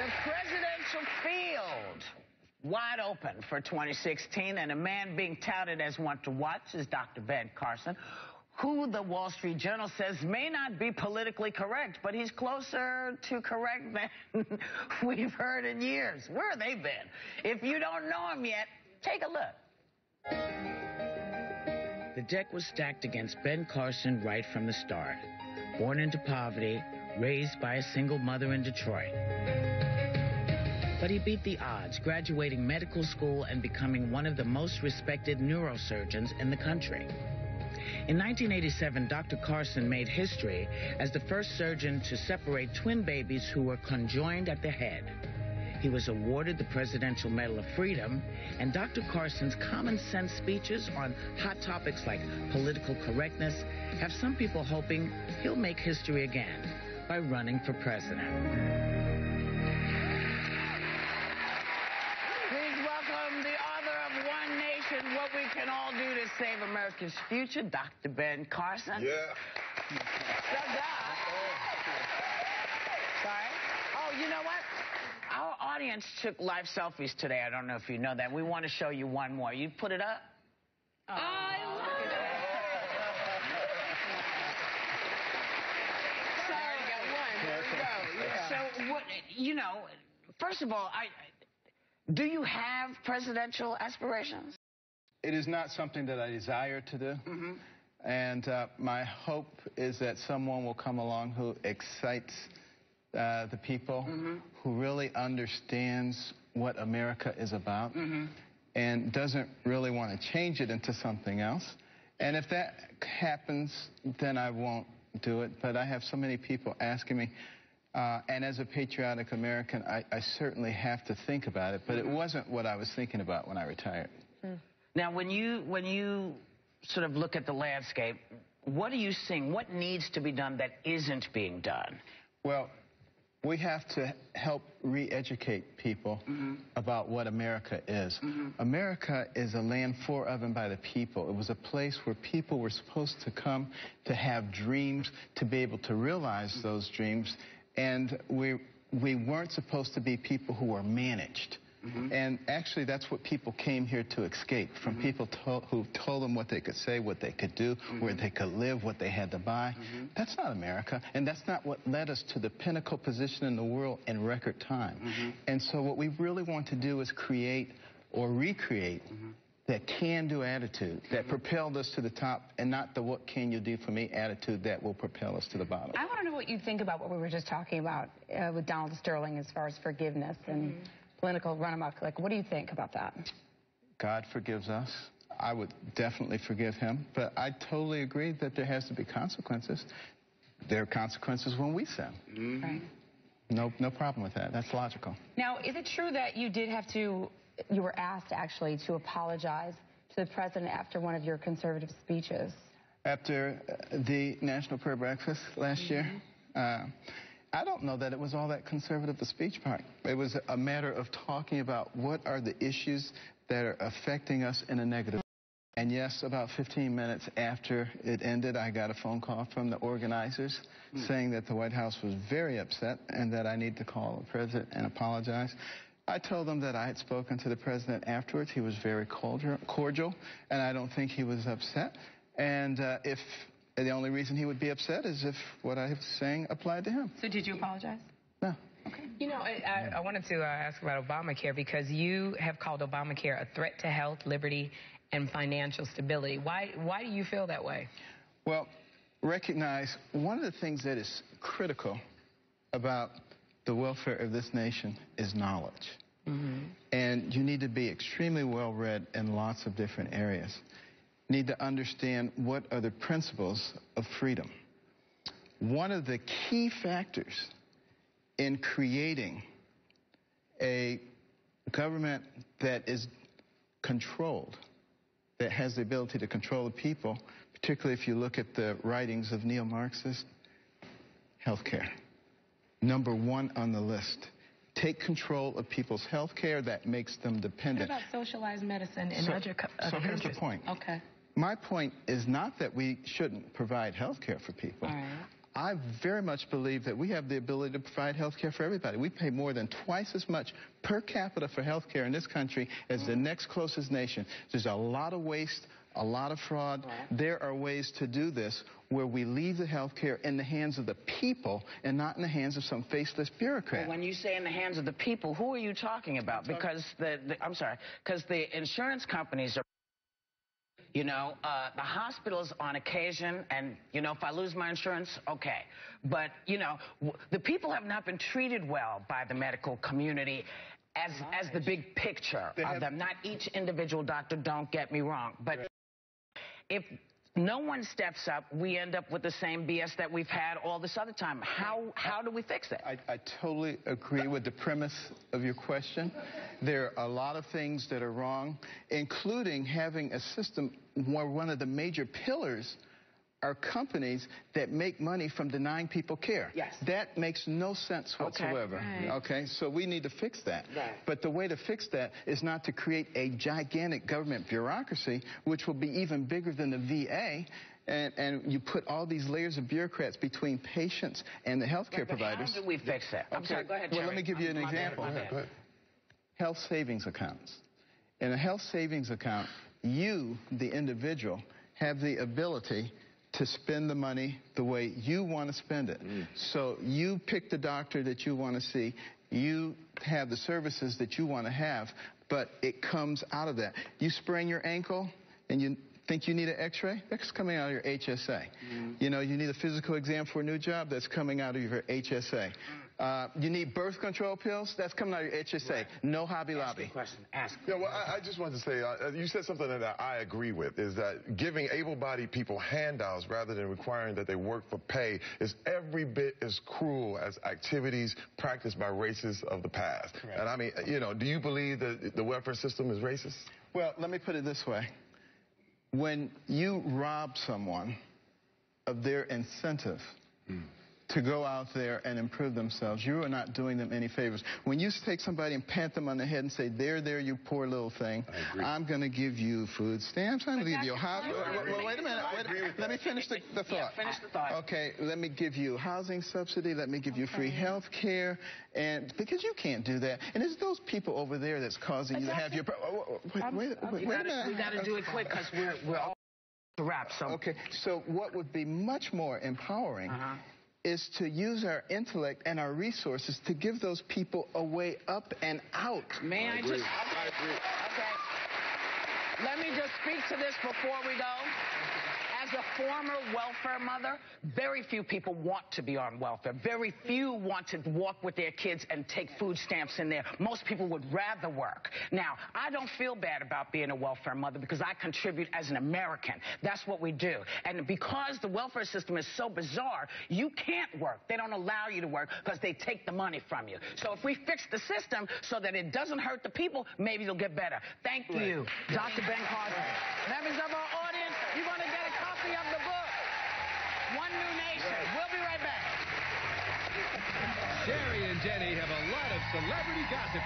The presidential field wide open for 2016, and a man being touted as one to watch is Dr. Ben Carson, who the Wall Street Journal says may not be politically correct, but he's closer to correct than we've heard in years. Where have they been? If you don't know him yet, take a look. The deck was stacked against Ben Carson right from the start. Born into poverty, raised by a single mother in Detroit. But he beat the odds, graduating medical school and becoming one of the most respected neurosurgeons in the country. In 1987, Dr. Carson made history as the first surgeon to separate twin babies who were conjoined at the head. He was awarded the Presidential Medal of Freedom, and Dr. Carson's common sense speeches on hot topics like political correctness have some people hoping he'll make history again by running for president. Please welcome the author of One Nation, What We Can All Do to Save America's Future, Dr. Ben Carson. Yeah. Sorry. Oh, you know what? Our audience took live selfies today. I don't know if you know that. We want to show you one more. You put it up? Oh, I love it. So, what, you know, first of all, do you have presidential aspirations? It is not something that I desire to do. Mm-hmm. And my hope is that someone will come along who excites the people, mm-hmm. who really understands what America is about, mm-hmm. and doesn't really want to change it into something else. And if that happens, then I won't do it. But I have so many people asking me, and as a patriotic American, I certainly have to think about it. But it wasn't what I was thinking about when I retired. Now, when you sort of look at the landscape, what are you seeing? What needs to be done that isn't being done? Well, we have to help re-educate people mm-hmm. about what America is. Mm-hmm. America is a land for, of, and by the people. It was a place where people were supposed to come to have dreams, to be able to realize those dreams. And we weren't supposed to be people who were managed. Mm-hmm. And actually, that's what people came here to escape from. Mm-hmm. People who told them what they could say, what they could do, mm-hmm. where they could live, what they had to buy. Mm-hmm. That's not America, and that's not what led us to the pinnacle position in the world in record time. Mm-hmm. And so what we really want to do is create or recreate mm-hmm. that can-do attitude that mm-hmm. propelled us to the top, and not the what can you do for me attitude that will propel us to the bottom. I want to know what you think about what we were just talking about with Donald Sterling as far as forgiveness and political run-amok. Like, what do you think about that? God forgives us. I would definitely forgive him, but I totally agree that there has to be consequences. There are consequences when we sin. Mm-hmm. Right. No problem with that. That's logical. Now, is it true that you were asked actually to apologize to the president after one of your conservative speeches? After the National Prayer Breakfast last mm-hmm. year, I don't know that it was all that conservative, the speech part. It was a matter of talking about what are the issues that are affecting us in a negative way. And yes, about 15 minutes after it ended, I got a phone call from the organizers saying that the White House was very upset and that I need to call the president and apologize. I told them that I had spoken to the president afterwards. He was very cordial, and I don't think he was upset. And if the only reason he would be upset is if what I was saying applied to him. So did you apologize? No. Okay. You know, I wanted to ask about Obamacare, because you have called Obamacare a threat to health, liberty, and financial stability. Why do you feel that way? Well, recognize one of the things that is critical about the welfare of this nation is knowledge. Mm-hmm. And you need to be extremely well-read in lots of different areas. Need to understand what are the principles of freedom. One of the key factors in creating a government that is controlled, that has the ability to control the people, particularly if you look at the writings of neo-Marxists, healthcare. Number one on the list. Take control of people's health care. That makes them dependent. What about socialized medicine in other countries? So here's the point. Okay. My point is not that we shouldn't provide health care for people. All right. I very much believe that we have the ability to provide health care for everybody. We pay more than twice as much per capita for health care in this country as the next closest nation. There's a lot of waste, a lot of fraud. There are ways to do this where we leave the health care in the hands of the people and not in the hands of some faceless bureaucrat. Well, when you say in the hands of the people, who are you talking about? Because I'm sorry, because the insurance companies are, you know, the hospitals on occasion, and, you know, if I lose my insurance, okay. But, you know, the people have not been treated well by the medical community as the big picture of them. Not each individual doctor, don't get me wrong. But if no one steps up, we end up with the same BS that we've had all this other time. How do we fix it? I totally agree with the premise of your question. There are a lot of things that are wrong, including having a system where one of the major pillars are companies that make money from denying people care. Yes. That makes no sense whatsoever. Okay, so we need to fix that. Right. But the way to fix that is not to create a gigantic government bureaucracy, which will be even bigger than the VA, and you put all these layers of bureaucrats between patients and the healthcare providers. How do we fix that? I'm sorry, go ahead, Jerry. Well, let me give you an example. Go ahead. Health savings accounts. In a health savings account, you, the individual, have the ability to spend the money the way you want to spend it. So you pick the doctor that you want to see, you have the services that you want to have, but it comes out of that. You sprain your ankle and you think you need an x-ray? That's coming out of your HSA. You know, you need a physical exam for a new job? That's coming out of your HSA. You need birth control pills? That's coming out of your HSA. Right. No Hobby Lobby. Ask a question. Ask. Yeah, well, I just wanted to say, you said something that I agree with, is that giving able-bodied people handouts rather than requiring that they work for pay is every bit as cruel as activities practiced by racists of the past. Right. And I mean, you know, do you believe that the welfare system is racist? Well, let me put it this way. When you rob someone of their incentive to go out there and improve themselves, you are not doing them any favors. When you take somebody and pat them on the head and say, there, you poor little thing, I'm going to give you food stamps, I'm going to give you a house. Well, wait a minute. Let me finish the thought. Yeah, finish the thought. Okay, let me give you housing subsidy, let me give you free health care, and because you can't do that. And it's those people over there that's causing you to have your... Wait a minute. We got to do it quick because we're all to wrap. So. Okay, so what would be much more empowering is to use our intellect and our resources to give those people a way up and out. May I just... Okay. Let me just speak to this before we go. As a former welfare mother, very few people want to be on welfare. Very few want to walk with their kids and take food stamps in there. Most people would rather work. Now, I don't feel bad about being a welfare mother because I contribute as an American. That's what we do. And because the welfare system is so bizarre, you can't work. They don't allow you to work because they take the money from you. So if we fix the system so that it doesn't hurt the people, maybe it'll get better. Thank you, Dr. Ben Carson. Members of our audience, you're going to get a copy of the book, One New Nation. We'll be right back. Jerry and Jenny have a lot of celebrity gossip.